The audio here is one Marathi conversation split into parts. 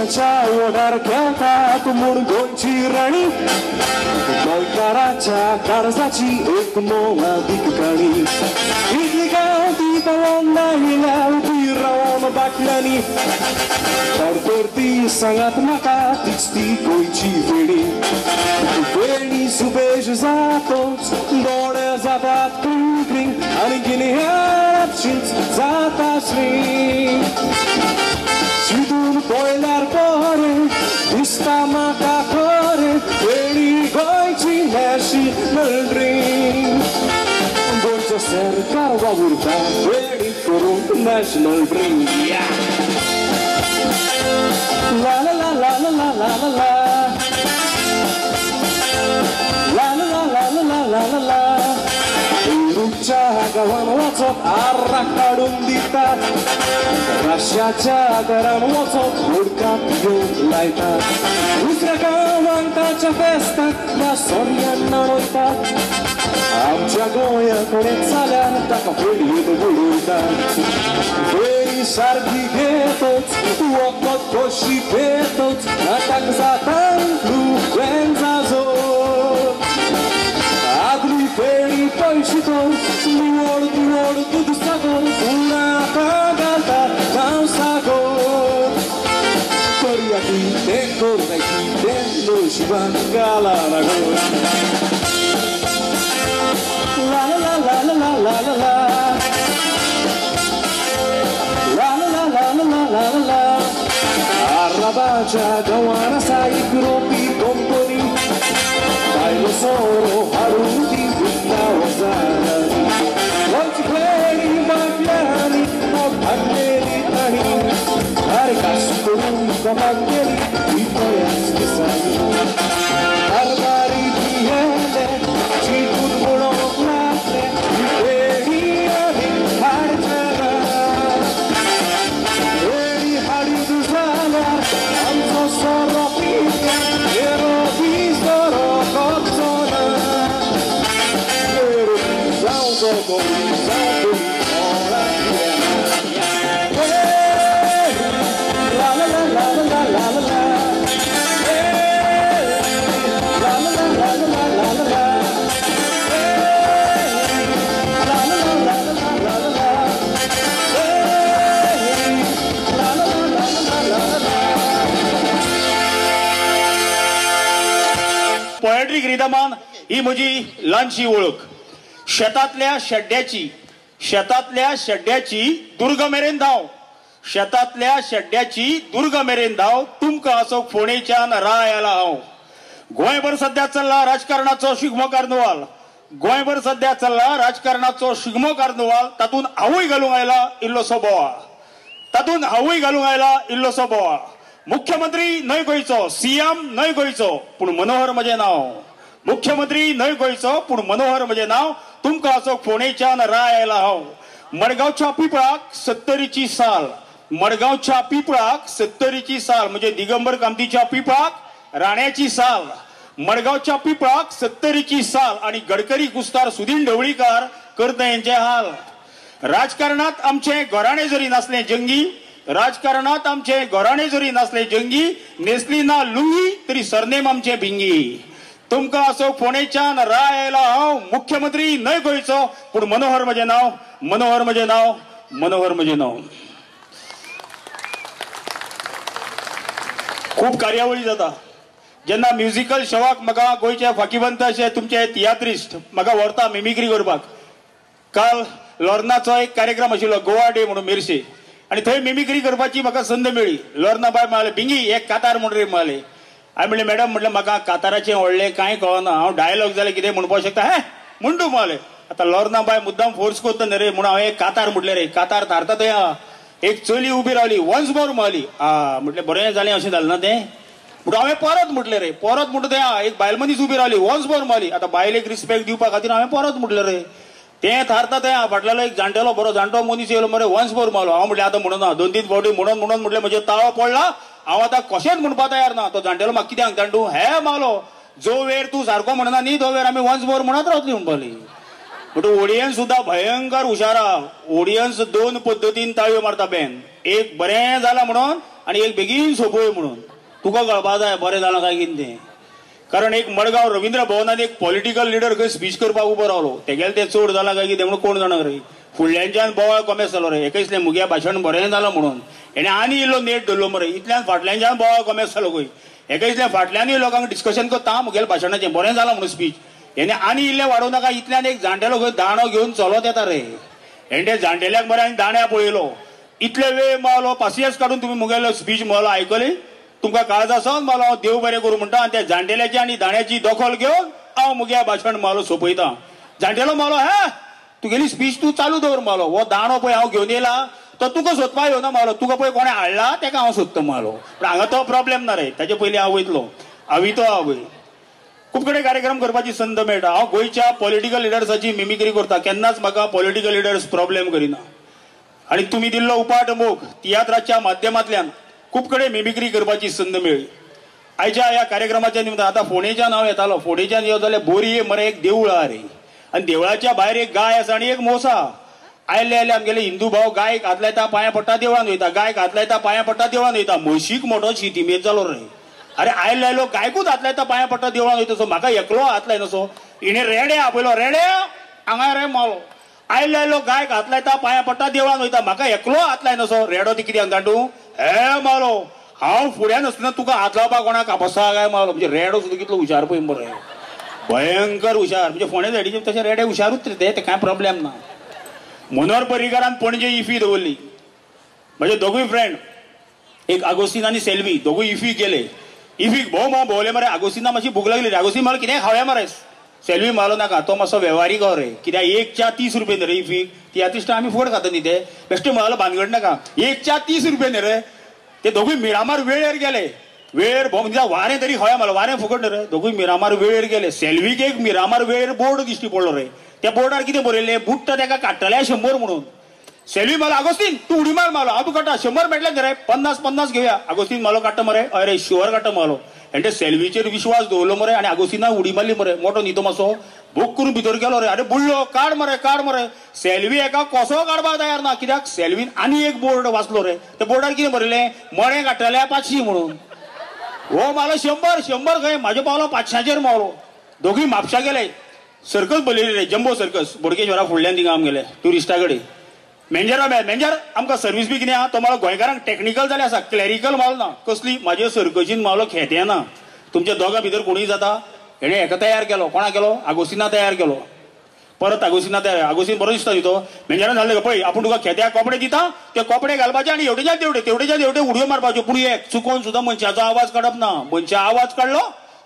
गोंयच्या ओडार खेळतात म्हूण गोंयची राणी गोंयकाराच्या काळजाची एक मोलादीक काणी इतली गांवठी पावोन नाहिल्या उबी रावोन बाटल्यांनी परती सांगात म्हाका तीच ती गोंयची फेणी फेणी सुबेज जातोच दोळे जातात क्रिंग आनी गिन्याचीच जाता श्री चिंतून पळयल्यार बरें दिसता म्हाका खरें फेणी गोंयची नॅशनल ड्रीम गोंयचो सरकार वावुरता फेणी करूंक नॅशनल ड्रीम ला ला ला ला ला ला ला ला रुपच्या गांवान वचप आर्राक काडून दितात राश्याच्या घरान वचप हुडकाक घेवन लायतात दुसऱ्या गांवांक ताच्या फेस्ताक वा सोन्यान नाणयतात आमच्या गोंयाकडेन जाल्यार ताका फेणयेत बुडयतात फेणी सारकी घेतच वखद कशी घेतच ताका जाता इन्फ्लुएन्झाचो आदली फेणी पयशीचो निवड निवड दूद सागर फुलां घालता गांव सागर करया कितें करता कितें नशिबान घाला गो ला ला ला ला ला ला ला ला ला ला ला ला ला ला आर्राबाच्या गांवान आसा एक रोपी कंपनी बायलो सोरो हाडून ती विकता वजारांनी गोंयची फेणी बाटल्यांनी भागलेली ताणी अरे कास करून जमात गेली ती तयाच दिसांनी कारबारी भियेले चिंतून पळोवंक लागले फेणी आनी हाडचना फेणी हाडीत जाल्यार आमचो सोरो पिड्या येरो बी सोरो कोचोना येरो बी जावं तो गोंय जावं ला ला ला ला ला ला ला ला पोएट्रीक रिदमान ही म्हजी ल्हानशी वळख शेतांतल्या शेड्ड्याची दुर्ग मेरेन धांव शेतांतल्या शेड्ड्याची दुर्ग मेरेन धांव तुमकां असो फोणेच्यान रायाला हांव गोंयभर सध्या चल्ला राजकारणाचो शिगमो कार्नवाल गोंयभर सध्या चल्ला राजकारणाचो शिगमो कार्नवाल तातूंत हांवूय घालूंक आयला इल्लोसो बोवाळ मुख्यमंत्री न्हय गोंयचो सीएम न्हय गोंयचो पूण मनोहर म्हजें नांव मुख्यमंत्री न्हय गोंयचो पूण मनोहर म्हजें नांव तुमकां असो फोणेच्यान राय आयला हांव मडगांवच्या पिपळाक 70ची साल मडगांवच्या पिपळाक 70ची साल म्हणजे दिगंबर कामतीच्या पिपळाक राण्याची साल मडगांवच्या पिपळाक 70ची साल आणि गडकरी कुस्तार सुदीन ढवळीकार करता हेंचे हाल राजकारणात आमचे घराणे जरी नासले जंगी राजकारणात आमचे घराणे जरी नासले जंगी नेसली ना लुंगी तरी सरनेम आमचे भिंगी तुमकां असो फोणेच्यान राय आयला हांव मुख्यमंत्री न्हय गोंयचो पूण मनोहर म्हजें नांव मनोहर म्हजें नांव मनोहर म्हजें नांव खूब कार्यावळी जाता जेन्ना म्युझिकल शोवाक म्हाका गोंयचे फाकीवंत अशे तुमचे तियात्रिस्ट म्हाका व्हरता मिमिक्री करपाक काल लॉर्नाचो एक कार्यक्रम आशिल्लो गोवा डे म्हणून मेरशे आणि थंय मिमिक्री करपाची म्हाका संद मेळ्ळी लॉर्ना बाय म्हणाले भिंगी एक कातार म्हण रे म्हणाले हांवें म्हणलें मॅडम म्हटलें म्हाका काताराचें व्हडलें कांय कळना हांव डायलॉग जाल्यार कितें म्हणपाक शकता हे म्हण तूं म्हणाले आतां लॉर्ना बाय मुद्दाम फोर्स करता न्ही रे म्हणून हांवें एक कातार म्हटलें रे कातार थारता थंय एक चली उबी रावली वन्स मोर म्हणाली म्हटलें बरें जालें अशें जालें ना तें म्हणून हांवें परत म्हटलें रे परत म्हणटा थंय एक बायल मनीस उबी रावली वन्स मोर म्हणाली आतां बायलेक रिस्पेक्ट दिवपा खातीर हांवें परत म्हटलें रे तें थारता थंय फाटल्यालो एक जाणटेलो बरो जाणटो मनीस येयलो मरे वन्स मोर मारलो हांव म्हटलें आतां म्हणना 2-3 फावटी म्हणून म्हटलें म्हजें ताळो पडला हांव आतां कशेंच म्हणपा तयार ना तो जाणटेलो म्हाका कित्याक जाणटू हे मालो जो वेळ तूं सारको म्हणना न्ही तो वेळ आमी वन्स मोर म्हणत रावतली म्हणपाली म्हणून ऑडियन्स सुद्दां भयंकर हुशार आहा ऑडियन्स 2 पद्दतीन ताळयो मारता बेन एक बरें जालां म्हणून आणि एक बेगीन सोपय म्हणून तुका कळपा जाय बरें जालां काय कितें तें. कारण एक मडगांव रवींद्र भवनात एक पॉलिटिकल लिडर खंय स्पीच करपाक उबो रावलो तेगेले ते चड जाला काय कितें म्हणून कोण जाणा रे. फुडल्यांच्यान बोवाळ कॉमेस जालो रे. एका दिसलें मुगे भाशण बरें जालां म्हणून हेणें आनी इल्लो नेट धरलो मरे. इतल्यान फाटल्यांच्यान बोवाळ कॉमेस जालो खंय. एका दिसलें फाटल्यानूय लोकांक डिस्कशन करता मुगेल्या भाशणाचें बरें जालां म्हणून स्पीच. हेणें आनी इल्लें वाडोवं नाका. इतल्यान एक जाणटेलो खंय दाणो घेवन चलत येता रे. हेणें त्या जाणटेल्याक मरे आनी दाण्या पळयलो. इतले वेळ मावलो पासियेंस काडून तुमी मुगेलो स्पीच मावलो आयकली. तुमकां काळज आसन मालो हांव देव बरें करूं म्हणटा आनी त्या जाणटेल्याची आनी दाण्याची दखल घेवन हांव मुगे भाशण मालो सोंपयता. जाणटेलो मालो हे तुगेली स्पीच तूं चालू दवर मालो. हो दाणो पळय हांव घेवन येयला तो तुका सोदपा येवना मालो. तुका पळय कोणें हाडला तेका हांव सोदता मालो. पूण हांगा तो प्रॉब्लेम ना रे. ताचे पयलीं हांव वयतलो हांवितो आवय. खूब कडेन कार्यक्रम करपाची संद मेळटा. हांव गोंयच्या पॉलिटिकल लिडर्साची मिमिक्री करता. केन्नाच म्हाका पॉलिटिकल लिडर्स प्रॉब्लेम करिना. आनी तुमी दिल्लो उपाट मोग तियात्राच्या माध्यमांतल्यान खूब कडेन मिमिक्री करपाची संद मेळ्ळी. आयच्या ह्या कार्यक्रमाच्या निमतान आतां फोंडेच्यान हांव येतालो. फोंडेच्यान येवं जाल्यार बोरये मरे एक देवूळ आहा रे. आनी देवळाच्या भायर एक गाय आसा आनी एक मोस आहा. आयले आमगेले हिंदू भाव गायक हात लायता पांयां पडटा देवळान वयता. गायक हात लायता पांयां पडटा देवळान वयता. म्हशीक मोठो शितिमेत जालो रे. अरे आयलो आयलो गायकूच हात लायता पांयां पडटा देवळान वयता सो म्हाका एकलो हात लायना सो. हिणें रेडे आपयलो. रेडे हांगा रे मालो. आयलो आयलो गायक हात लायता पांयां पडटा देवळान वयता. म्हाका एकलो हात लायना सो. रेडो ती कित्याक जाणटू हे मालो हांव फुड्यान आसतना तुका हात लावपाक कोणाक आपसा काय मालो. म्हणजे रेडो सुद्दां कितलो हुशार पळय मरे. भयंकर हुशार. म्हणजे फोंडे सायडीचे तशे रेडे हुशारूच रे ते कांय प्रॉब्लेम ना. मनोहर पर्रीकारान पणजे इफी दवरली. म्हजे दोगूय फ्रेंड एक आगोस्तीन आनी सेल्वी दोगूय इफीक गेले. इफीक भोवले मरे. आगोस्तीना मातशी भूक लागली रे. आगोस्तीन मालो कितें खावया मरे. सेल्वी मालो नाका तो मातसो वेव्हारीक गो रे. कित्याक एक च्या 30 रुपये न्ही रे इफीक. तियात्रिस्ट आमी फुकट खाता न्ही ते. बेश्टे म्हणालो भानगड नाका. एक च्या 30 रुपये न्ही रे. ते दोगूय मिरामार वेळेर गेले. वेळेर म्हणजे वारें तरी खावया मालो. वारें फुकट न्ही रे. दोगूय मिरामार वेळेर गेले. सेल्वीक एक मिरामार वेळेर बोर्ड दिश्टी पडलो रे. त्या बोर्डार कितें बरयलें बुट्ट तेका काडटले 100 म्हणून. सेल्वी मालो आगोस्तीन तूं उडी मार मालो. हांव तुका काडटा 100 मेळटले न्ही रे. 50 घेवया. आगोस्तीन मालो काडटा मरे. अरे शुअर काडटा मालो. आनी ते सेल्वीचेर विश्वास दवरलो मरे आनी आगोस्तीना उडी मारली मरे. मोठो न्हिदो मातसो भूक करून भितर गेलो रे. अरे बुडलो काड मरे काड मरे. सेल्वी एका कसो काडपाक तयार ना. कित्याक सेल्वीन आनी एक बोर्ड वाचलो रे. त्या बोर्डार कितें बरयलें मणे काडटले 500 म्हणून. हो मालो 100 खंय म्हाज्या पावलो 500चेर मावलो. दोगूय म्हापशा गेले. सर्कस बरयली रे जम्बो सर्कस बोडकेश्वरा फुडल्यान थिंगा आमी गेले ट्युरिस्टा कडेन. मेंजरा मेळ मेंजर आमकां सर्वीस बी कितें आहा तो मालो गोंयकारांक टेक्निकल जाल्यार आसा. क्लॅरिकल मावलो ना. कसली म्हाजे सर्कसीन मावलो खेत्या ना. तुमच्या दोगां भितर कोणूय जाता. हेणें हेका तयार केलो. कोणा केलो आगोस्तीना तयार केलो. परत आगोस्तीना तयार. आगोस्तीन बरो दिसता न्ही तो. मेंजरान सांगलें पळय आपूण तुका खेत्याक कपडे दिता ते कपडे घालपाचे आनी हेवटेच्यान तेवटे उडयो मारपाच्यो. पूण एक चुकोवन सुद्दां मनशाचो आवाज काडप ना. मनशा आवाज काडलो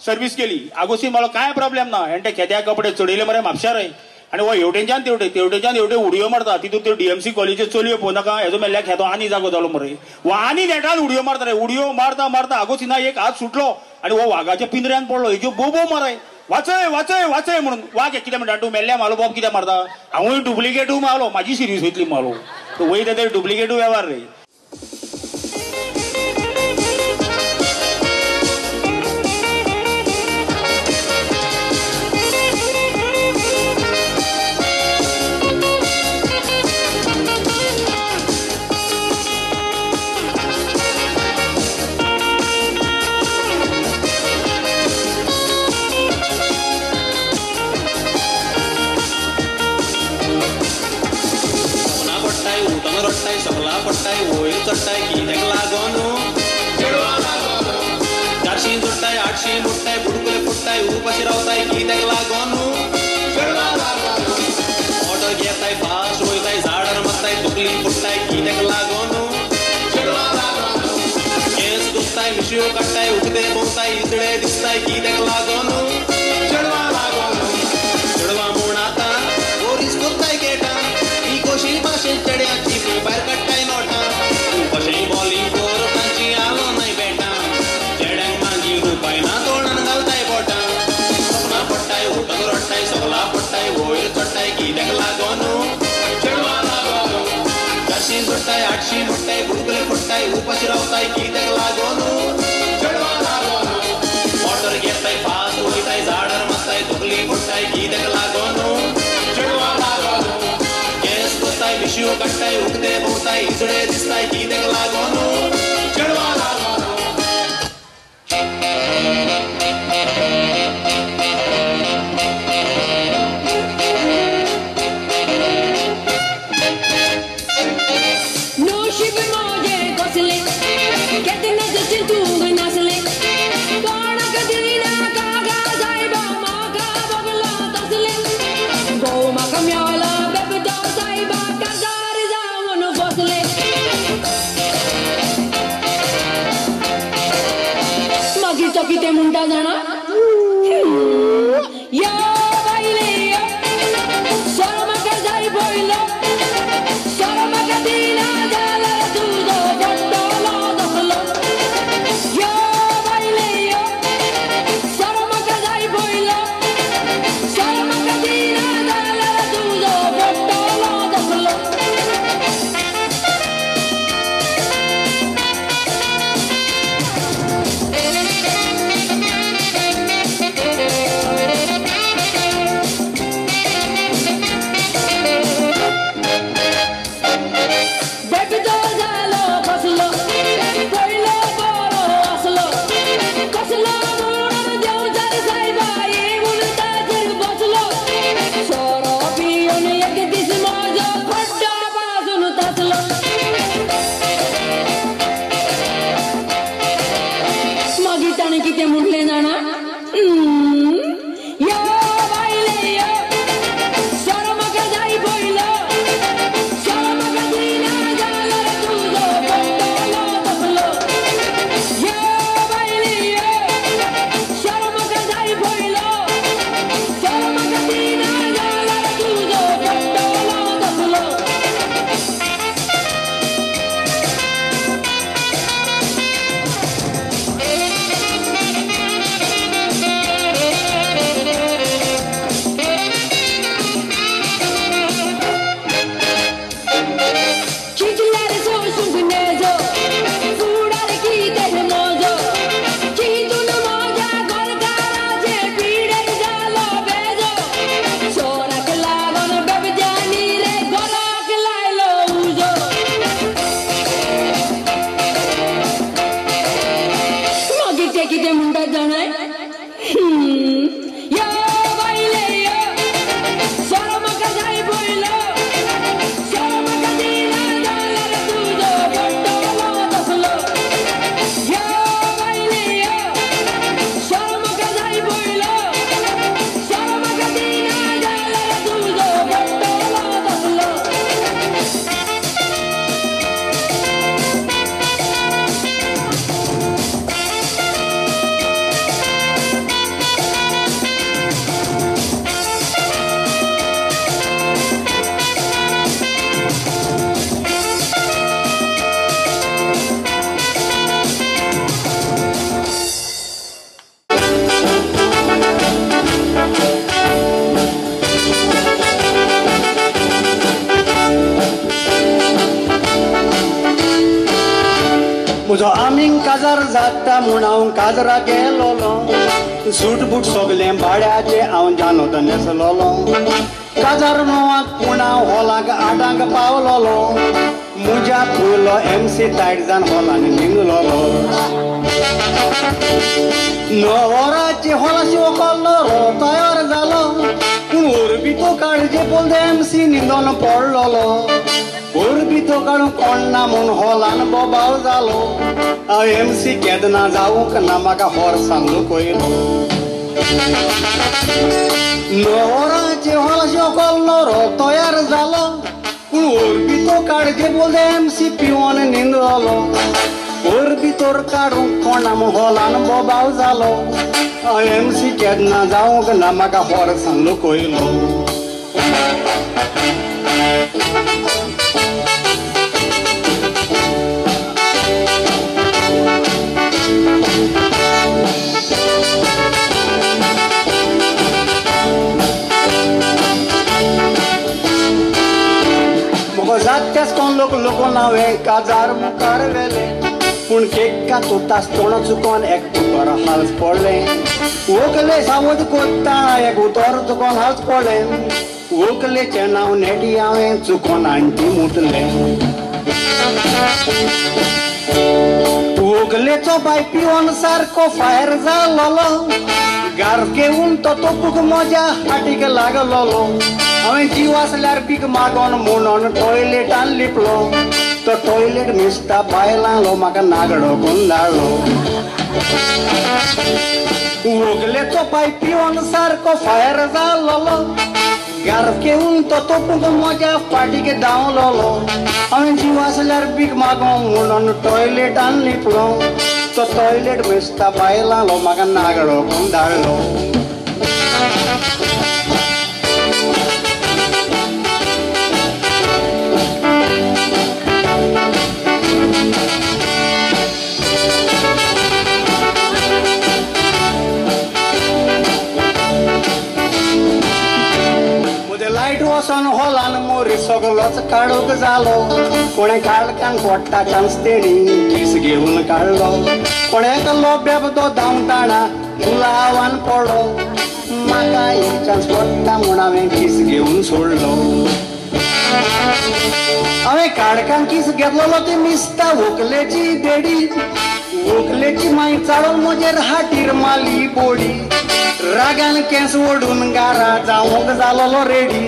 सर्वीस केली. आगोस्तीन मालो कांय प्रॉब्लेम ना. हेणें ते खेत्याक कपडे चडयले मरे म्हापशा रे. आनी हो हेवटेच्यान तेवटे उडयो मारता. तितून त्यो डीएमसी कॉलेजीचे चलयो पळोवं नाका. हेजो मेल्ल्या खेतो आनी जागो जालो मरे. हो आनी नेटान उडयो मारता रे. उडयो मारता मारता आगोस्तीना एक हात सुटलो आनी हो वाघाच्या पिंजऱ्यान पडलो. हेज्यो बोबो माराय वाचय वाचय वाचय म्हणून. वाघ कितें म्हणटा तूं मेल्ल्या मालो बाब कित्याक मारता. हांवूय डुप्लिकेटू मारलो. म्हाजी सिरीज वयतली मालो. वयता ते डुप्लिकेटू वेव्हार रे. सकला पडटाय वयर चडटाय कित्याक लागोन 400 जोडटाय 800 मोडटाय बुडकुले फुटताय उपाशी रावताय कित्याक लागोन ऑर्डर घेताय फास्ट वयताय झाडार मारताय तकली फुटताय कित्याक लागोन केस दुखताय मिशयो काडटाय उगदे भोंवताय इजडे दिसताय कित्याक लागोन चेडवा म्हूण आतां बोरीस कोत्ताय केटा ही कोशी भाशेन चेड्याची भायर काडटाय नोटा कशेंय बॉलिंग कर तांची आलो नाय बेटा चेड्यांक मागीर रुपाय ना तोंडान घालताय बोटां सपना पडटाय उठक रडटाय सकला पडटाय वयर चडटाय कित्याक लागोन चेडवा लागोन 400 जोडटाय 800 मोडटाय बुडकुले फुटताय उपाशी रावताय कित्याक लागोन चेडवा लागोन ऑर्डर घेताय फास्ट वयताय झाडार मारताय तकली फुटताय कित्याक लागोन चेडवा लागोन मिशयो काडटाय उगदे भोंवताय इजडे दिसताय कित्याक लागोन चेडवा तूग नसले कोणक दिना कागा साहेबा मागा बगला तसले गो माका म्याला बेबदा साहेबा काजार जाऊन बसले मागी चकीते मुंडा जाणा या बाईले शरमका जाई बोइलो शरमका दिना झाला तुझो बट्टोला दसलो या बाईले शरमका जाई बोइलो शरमका दिना झाला तुझो बट्टोला दसलो किती म्हटले जाणा या बाईले शरमका जाई बोइलो शरमका दिना झाला तुझो बट्टोला दसलो या बाईले शरमका जाई बोइलो शरमका दिना झाला तुझो बट्टोला दसलो किती मुंडा जाणार या बाईले शरमका जाई बोइलो शरमका दिना झाला तुझो बट्टोला दसलो या बाईले शरमका जाई बोइलो शरमका दिना झाला तुझो बट्टोला दसलो म्हजो आमींग काजार जाता म्हूण हांव काजरा गेलोलो सूट बूट सगलें भाड्याचें हांव जानोत न्हेसलोलो काजार णवांक पूण हांव हॉलाक 8 पावलोलो म्हज्या फुलो MC टायट जावन हॉलान निघलोलो 9 वरांची हॉलाची वकल्लो तयार जालो पूण ओरबितो काळजे बोलदे MC न्हिदोन पडलोलो ओरबितो काडूंक कोणना म्हूण हॉलान बोबाव जालो हांव MC केदना जावूंक ना म्हाका हॉर्सान लुकयलो 9 वरांची हॉलाची वकल्लो तयार जालो पूण ओरबितो काळजे बोलदे MC पिवोन न्हिदलोलो ओरबितोर काडूंक कोणा म्हूण हॉलान बोबाव जालो हांव MC केदना जावूंक ना म्हाका हॉर्सान लुकयलो जात्यास कोण लोक लोकोन हांवें काजार मुखार व्हेले पूण केक्का तुतास तोंड चुकोन एकटो बरो हालस पडलें व्हंकले सावध कोत्ता एक उतर चुकोन हालस पडलें व्हंकलेचें नांव नेटी हांवें चुकोन आंटी मुतलें व्हंकलेचो बाय पिवन सारको फायर जालोलो गार्फ घेवन तो तोपूक म्हज्या हाटीक लागलोलो हांवें जीव आसल्यार पीक मागोन म्हणून टॉयलेटान लिपलो तो टॉयलेट मिसता बायलांलो म्हाका नागडो गुंडाळलो वगलेचो पाय पिवन सारको फायर जाल्लो गारकेऊन तो तोपूंक म्हज्या फाटीक धांवलोलो हांवें जीव आसल्यार भीक मागो म्हणून टॉयलेटान लिपलो तो टॉयलेट मिसता बायलांलो म्हाका नागडो गुंडाळलो लायट वचोन हॉलान मोरी सगळोच काळोख जालो कोणे काळकान पोट्टा चान्स तेणी किस घेवन काडलो कोणेक लोब्याब तो धांवताना गुलावान पडलो म्हाका एक चान्स पडटा म्हूण हांवें किस घेवन सोडलो हांवें काळकान किस घेतलो ती मिसता व्हंकलेची देडी व्हंकलेची माय चाळून म्हजेर हाटीर माली बोडी रागान केस ओडून गारा जावंक जालोलो रेडी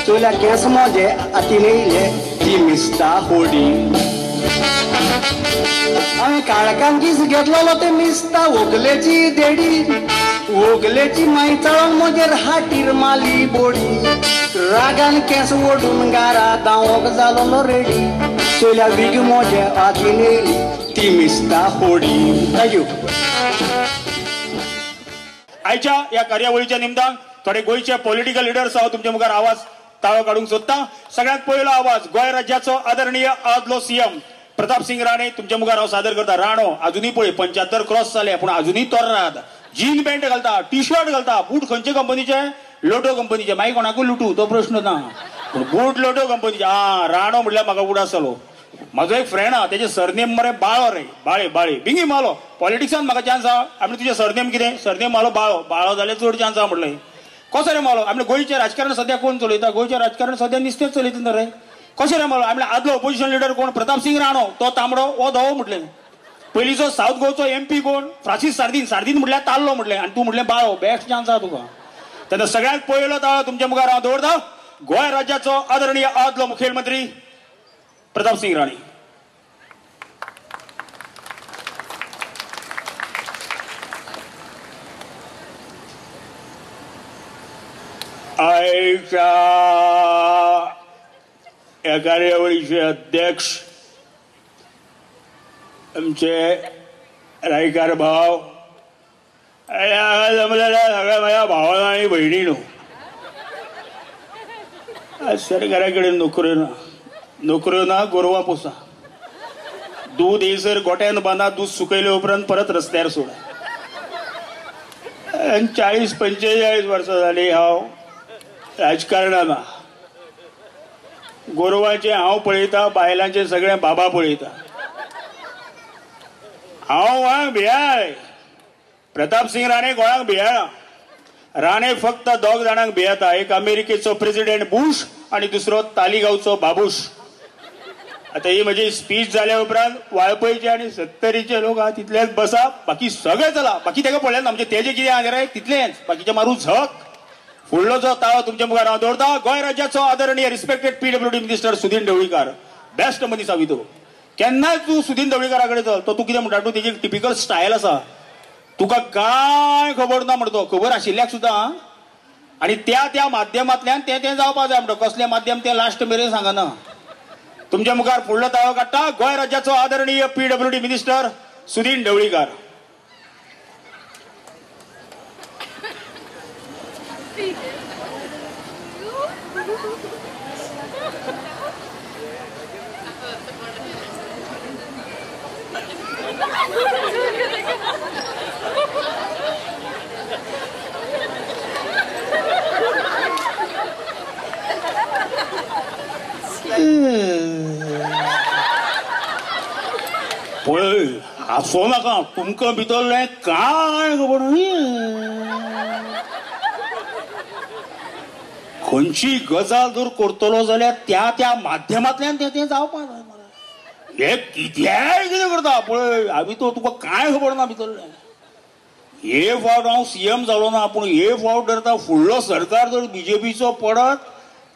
चोल्या केस मोजे हातीन येयले ती मिसता होडी हांवें काळकान किस घेतलोलो ते मिसता व्हंकलेची देडी व्हंकलेची माय चाळून म्हजेर हाटीर माली बोडी रागान केस ओडून गारा जावंक जालोलो रेडी चोल्या वीग मोजे हातीन येयली ती मिसता होडी थँक्यू आयच्या या कार्यावळीच्या निमतान थोडे गोयचे पॉलिटिकल लिडर्स हांव तुमच्या मुखार आवाज ताळो काडूंक सोदता सगळ्यात पयलो आवाज गोंय राज्याचो आदरणीय आदलो सीएम प्रताप सिंग राणे तुमच्या मुखार हांव सादर करता राणो अजुनूय पळय 75 क्रॉस जाले पूण अजुनूय तोर्रात जीन पॅन्ट घालता टी शर्ट घालता बूट खंयचे कंपनीचे लोटो कंपनीचे मागीर कोणाकूय लुटू तो प्रश्न ना पूण बूट लोटो कंपनीचे राणो म्हटल्यार म्हाका उड आसलो म्हाजो एक फ्रेंड हा तेजे सरनेम मरे बाळो रे बाळे बाळे बिंगी मालो पॉलिटिक्सान म्हाका चान्स आहा आमी तुजें सरनेम कितें सरनेम मालो बाळो बाळो जाल्यार चड चान्स आहा म्हटलें कसो रे मालो आमले गोंयचें राजकारण सद्या कोण चलयता गोंयचें राजकारण सद्या निस्तेच चलयता रे कशें रे मालो आमले आदलो ऑपोजिशन लिडर कोण प्रताप सिंग राणो तो तांबडो वो धवो म्हटलें पयलींचो सावथ गोंयचो MP कोण फ्रांसीस सार्दीन म्हटल्यार ताल्लो म्हटलें आनी तूं म्हटलें बाळो बेस्ट चान्स आहा तुका तेन्ना सगळ्यांत पयलो ताळो तुमच्या मुखार हांव दवरता गोंय राज्याचो आदरणीय आदलो मुखेलमंत्री प्रताप सिंग राणे आयच्या या कार्यावळीचे अध्यक्ष आमचे रायकार भाव जमलेल्या सगळ्या माझ्या भावांना आणि बहिणीनो आज सरकारा कडेन नोकऱ्यो ना गोरवां पोसा दूध येयसर गोट्यान बांदा दूध सुकयले उपरांत परत रस्त्यार सोडा 40-45 वर्सां जाली हांव राजकारणान गोरवांचे हांव पळयता बायलांचे सगळे बाबा पळयता हांव गोंयांक भियाय प्रताप सिंग राणे गोंयांक भियाना राणे फक्त 2 जाणांक भियेता एक अमेरिकेचो प्रेसिडेंट बुश आणि दुसरो तालिगांवचो बाबूश आता ही म्हजी स्पीच जाल्या उपरांत वाळपयचे आणि 70चे लोक आहा तितलेच बसा बाकी सगळे चला बाकी तेका पळयना म्हणजे तेजे कितें आहा रे तितलेंच बाकीचे मारू झक फुडलो जो ताळो तुमच्या मुखार हांव दवरता गोंय राज्याचो आदरणीय respected PWD minister Sudin Dhavalikar best मनीस आहा तो केन्नाय तूं सुदीन ढवळीकारा कडेन चल तो तूं कितें म्हणटा तूं तेजी टिपिकल स्टायल आसा तुका कांय खबर ना म्हणतो खबर आशिल्ल्याक सुद्दां आणि त्या माध्यमांतल्यान तें जावपा जाय म्हणटा कसलें माध्यम तें लास्ट मेरेन सांगना तुमच्या मुखार फुडलो ताळो काडटा गोंय राज्याचो आदरणीय PWD मिनिस्टर सुदीन ढवळीकार पळय हांसो नाका तुमकां भितरलें कांय खबर खंयची गजाल जर करतलो जाल्यार त्या माध्यमांतल्यान तें जावपा जाय मरे हे कित्याय कितें करता पळय हांवें तो तुका कांय खबर ना भितरलें हे फावट हांव CM जालो ना पूण हे फावट धरता फुडलो सरकार जर BJPचो पडत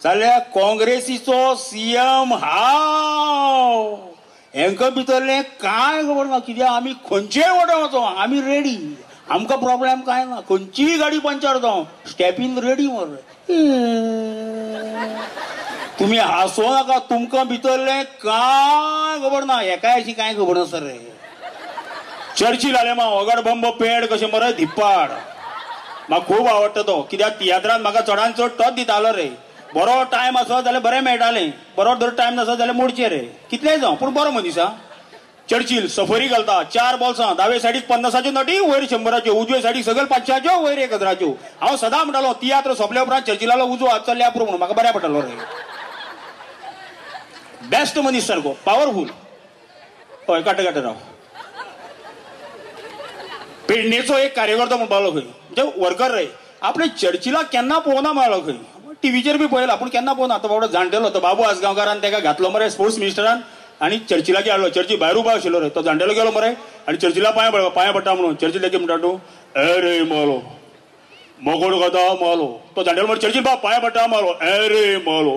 जाल्यार काँग्रेसीचो CM हांव हेंका भितरले कांय खबर ना कित्याक आमी खंयचेय वाटेन वचो आमी रेडी आमकां प्रॉब्लेम कांय ना खंयचीय गाडी पंक्चर जावं स्टॅपीन रेडी मरे तुम्ही हांसो नाका तुमकां भितरले कांय खबर ना एकाय अशी कांय खबर नासता रे चर्चिल आले मा वगड बंब पेड कशें मरे धिप्पाड म्हाका खूब आवडटा तो कित्याक तियात्रांत म्हाका चडान चड तोच दितालो रे बरो टायम आसत जाल्यार बरें मेळटालें बरो जर टायम नासत जाल्यार मोडचें रे कितलेंय जावं पूण बरो मनीस आं चर्चिल सफरी घालता 4 बॉल्सां दावे सायडीक 50च्यो नोटी वयर 100च्यो उजवे सायडीक सगळे 500च्यो वयर 1000च्यो हांव सदां म्हणटालो तियात्र सोंपल्या उपरांत चर्चिलालो उजवो हात चल्ल्या पुरो म्हणून म्हाका बऱ्या पडटालो रे बेस्ट मनीस सारको पॉवरफुल हय काट राव पेडणेचो एक कार्यकर्तो म्हणपालो खंय म्हणजे वर्कर रे आपणे चर्चिलाक केन्ना पळोवना मेळ्ळो खंय टीव्हीचेर बी पळयला पूण केन्ना पळोवना तो बाबडो जाणटेलो तो बाबू आसगांवकारान ताका घातलो मरे स्पोर्ट्स मिनिस्टरान आनी चर्चिलाकी हाडलो चर्ची भायर उबो आशिल्लो रे तो जाणटेलो गेलो मरे आनी चर्चिला पांय पडटा म्हणून चर्चिल कितें म्हणटा तूं रे मालो मोगोड गादा मालो तो जाणटेलो मरे चर्चिल बाब पांय पडटा मालो रे मालो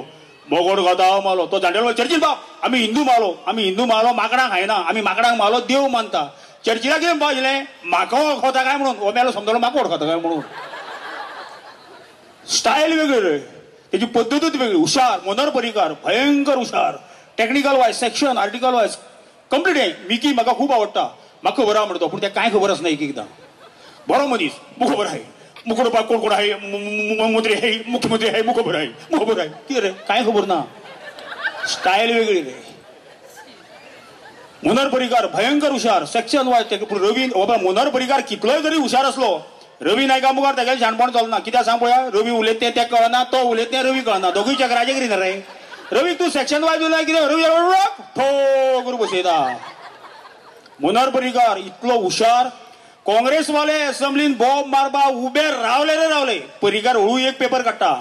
मोगोड गादा मालो तो जाणटेलो चर्चिल बाब आमी हिंदू मालो माकडांक खायना आमी माकडांक मालो देव मानता चर्चिला कितें पाहिजे म्हाका वळखता काय म्हणून हो मेलो समजलो म्हाका वळखता काय म्हणून स्टायल वेगळी रे त्याची पद्धतूच वेगळी हुशार मनोहर पर्रीकार भयंकर हुशार technical wise section article wise complete आहे विकी म्हाका खूब आवडटा म्हाका खबर आहा म्हणतो पूण ते कांय खबर आसना एक एकदां बरो मनीस मुख खबर आहे मुखोडपाक कोण कोण आहे मंत्री आहे मुख्यमंत्री आहे मुख खबर आहे कितें रे कांय खबर ना स्टायल वेगळी रे मनोहर पर्रीकार भयंकर हुशार सेक्शन वायज पूण रवी मनोहर पर्रीकार कितलोय जरी हुशार असलो रवी नायका मुखार तेगे शाणपण चलना कित्याक सांग पळया रवी उलयत तें कळना तो उलयत तें रवी कळना दोगूय चक्राचे करीना रे रवी तूं सेक्शन वायज उलय कितें रवी ठो करून बसयता मनोहर पर्रीकार इतलो हुशार काँग्रेसवाले असेंब्लीन बॉम्ब मारपा उबे रावले पर्रीकार हळू एक पेपर काडटा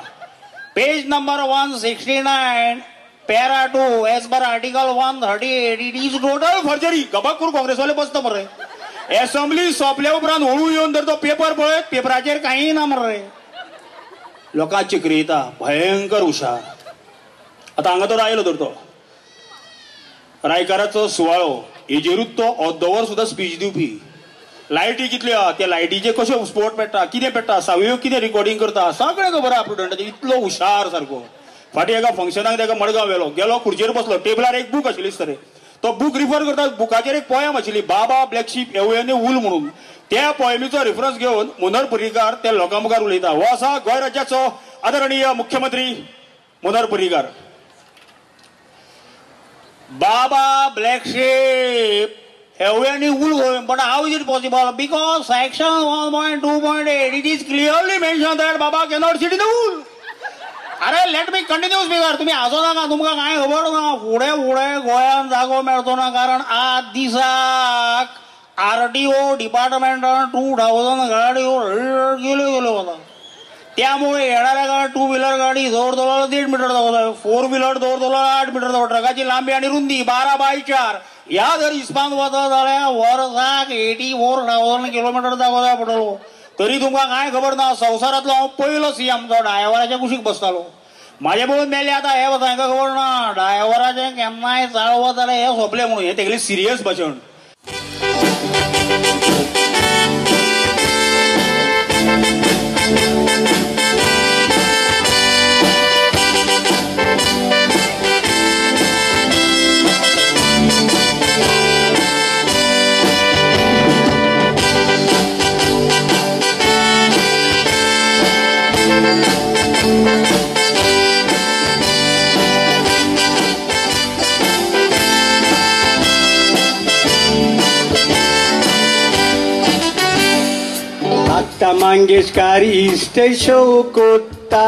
page number 169 para 2 as per article 138 it is total forgery गबाक करून काँग्रेसवाले बसता मरे असेंब्ली सोंपल्या उपरांत हळू येवन तर तो पेपर पळयत पेपराचेर कांय ना मरे लोकांक चिकरिता भयंकर हुशार आतां हांगा तर आयलो तर तो रायकाराचो सुवाळो हेजेरूच तो अर्दवर सुद्दां स्पीच दिवपी लायटी कितल्यो आहा त्या लायटीचे कशे स्पोर्ट पेट्टा कितें पेट्टा सावयो कितें रिकॉर्डिंग करता सगळें खबर आहा स्टुडंटाचे इतलो हुशार सारको फाटी एका फंक्शनाक ताका मडगांव गेलो खुर्चेर बसलो टेबलार एक बूक आशिल्ली सर तो बूक रिफर करता बुकाचेर एक पोयम आशिल्ली बाबा ब्लॅक शीप एवयाने उल म्हणून त्या पोयमीचो रेफरन्स घेवन मनोहर पर्रीकार त्या लोकां मुखार उलयता हो आसा गोंय राज्याचो आदरणीय मुख्यमंत्री मनोहर पर्रीकार बाबा ब्लॅक शीप एवयाने उल गोय but how is it possible because section 1.2.8 it is clearly mention that बाबा कॅनॉट सिट इन द उल अरे लेट मी कंटिन्यू स्पीकर तुम्ही आजो नाका तुमकां कांय खबर ना फुडें गोंयांत जागो मेळचो ना कारण आज दिसाक आरटीओ डिपार्टमेंटान 2000 गाडयो गेल्यो वता त्यामुळे येणाऱ्या गाडी 2 व्हीलर गाडी दवरतलो 1.5 मीटर दाखवता 4 व्हीलर दवरतलो 8 मीटर दाखवता ट्रकाची लांबी आणि रुंदी 12/4 ह्या जर हिस्पान वता जाल्यार वर्साक 84,000 किलोमीटर दाखोवचा पडटलो तरी तुमकां कांय खबर ना संवसारांतलो हांव पयलो सीएम जो ड्रायव्हराच्या कुशीक बसतालो म्हाजे पळोवन मेले आतां हे वता हांकां खबर ना ड्रायव्हराचें केन्नाय चाळवत जाल्यार हे सोंपलें म्हणून हें तेगेलें सिरियस भाशण मंगेशकार इस्टे शो कोत्ता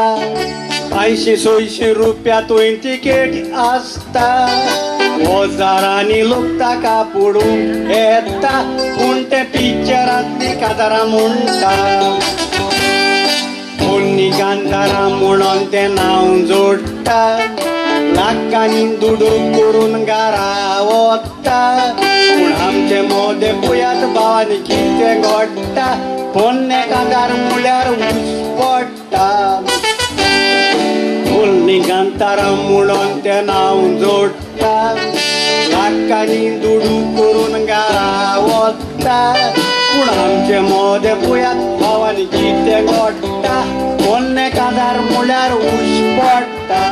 80-100 रुपया तुवें तिकेट आसता हजारांनी लोक ताका पडूंक येता पूण ते पिक्चरांतली कांतारां म्हणटा पोन्नी कांतारां म्हणून ते नांव जोडटा लाखांनी दुडू करून घरा वता पूण आमचे मोदे पुयात भावांनी कितें घडटा पोन्ने कांतार म्हळ्यार पडटा पोन्नी कांतारां म्हणून ते नांव जोडटा एकमेकांनी दुडू करून गारावता पूण आमचे मोदे पुयात भावानी कितें घडटा कोन्ने कांदार म्हळ्यार उश पडटा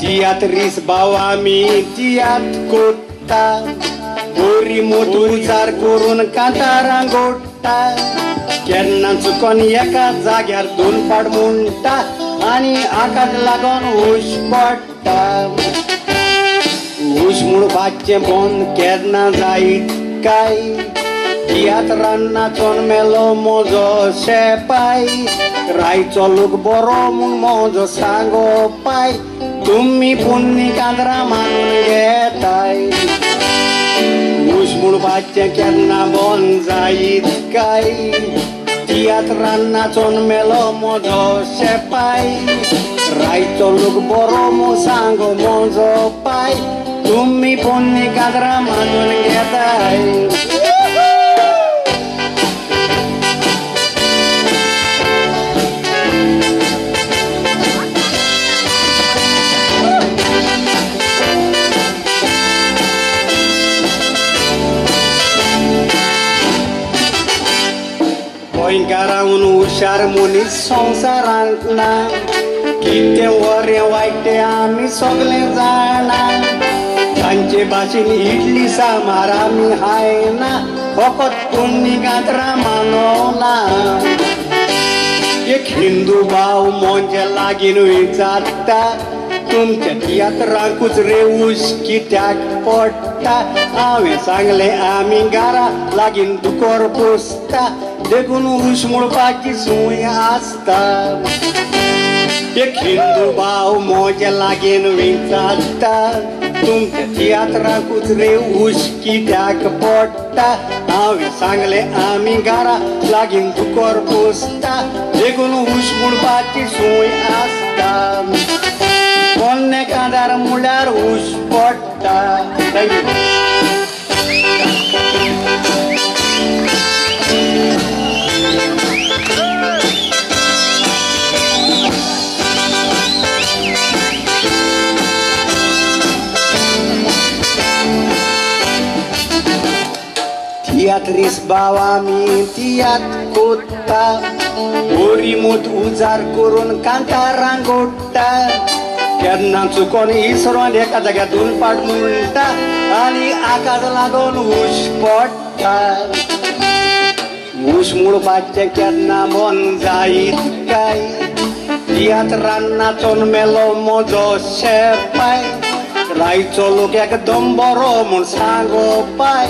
तियात रिस भाव आमी तियात कोट्टा बोरी मोतूर करून कांतारां गोडटा केन्ना चुकोन एका जाग्यार दोन पाड म्हणटा आनी आकाश लागोन उश पडटा उश म्हणपाचें बंद केन्ना जायत काय तियात रान्नाचोन मेलो म्हजो शेपाय रायचो लोक बरो म्हूण म्हजो सांगोपाय तुम्ही पोन्नी कांदरां मानून घेताय उश म्हणपाचें केन्ना बंद जायत काय तियात रान्नाचोन मेलो म्हजो शेपाय रायचो लोक बरो म्हूण सांगो म्हजो पाय तुम्ही पोन्नी कांदरां मानून घेताय गोंयकारांहून हुशार मनीस संवसारांत ना कितें बरें वायट आमी सगळें जाणा तांचे भाशेन इडली सामार आमी हायना फकत पोन्नी कांतरां मानवना एक हिंदू भाव मोंच्या लागीं जाता तुमच्या तियात्रांकूच रेवूश कित्याक पडटा हांवें सांगलें आमी घरा लागीं दुकोर पोसता देखून उश म्हणपाची सूय आसता एक हिंदू भाव मोज्या लागीं विचारता तुमच्या तियात्राकूच रे उश कित्याक पडटा हांवें सांगलें आमी घरा लागीं दुकोर पोसता देखून उश म्हणपाची सूय आसता पोन्ने कांदार म्हळ्यार उश पडटा थँक्यू तियात रिस भाव आमी तियात कोत्ता बोरी मोत उजार करून कांतारां गोडटा केन्ना चुकोन इसरोन एका जाग्यार दोन पाड म्हणटा आनी आकाश लागोन उश पडटा उश म्हणपाचें केन्ना बंद जायत काय तियात रान्नाचोन मेलो म्हजो शेपाय रायचो लोक एकदम बरो म्हूण सांगोपाय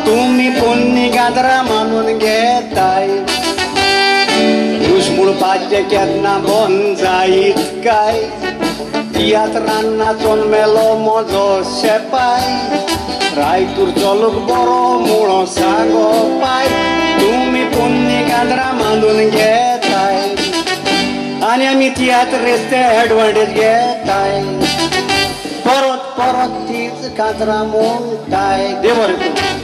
तुम्ही पोन्नी कांदरां मानून घेताय उश म्हणपाचें केन्ना बंद जायत काय तियात रान्नाचोन मेलो म्हजो शेपाय रायतूरचो लोक बरो म्हूण सांगोपाय तुम्ही पोन्नी कांदरां मानून घेताय आनी आमी तियात्रेचे एडवांटेज घेताय परत परत तीच कांदरां म्हणटाय देव बरें करूं.